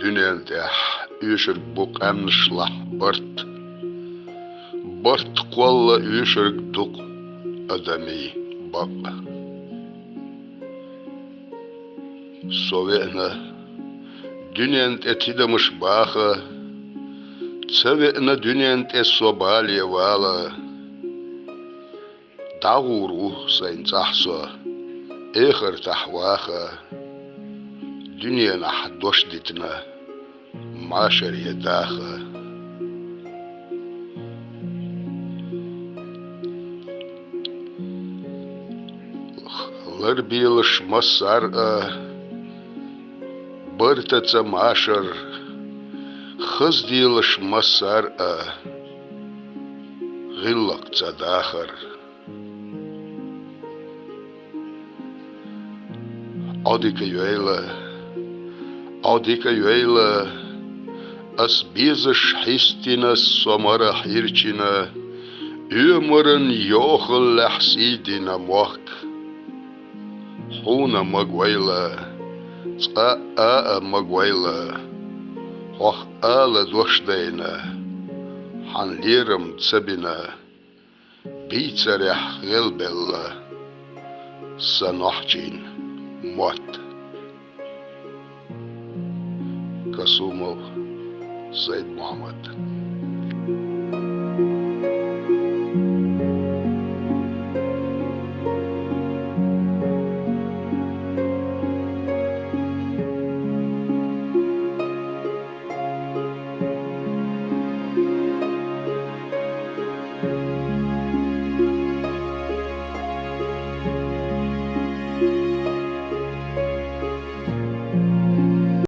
dünende üşür buk emnişlah bart. Bart kolla üşür duk adami bak. Sove'na dünend etidamış baha. Sove'na dünend sobali vala. Dağuru sayın tahsa. Eğer tahvaha. Dünyana haddoş ditna. Maşer yedaha. Lar biliş masar bartaca maşer. Hız diliş masar gillak cadahar. Adika yüeyle as biziş histinas somara hirçina. Ömrün yoğul lahsidina muhk. Huna magwayla, magwayla, hoch ala doşdayna, hanlirim tsabina, bitzareh gilbella, sanohcin, mot. Kasumov, Said Muhammad.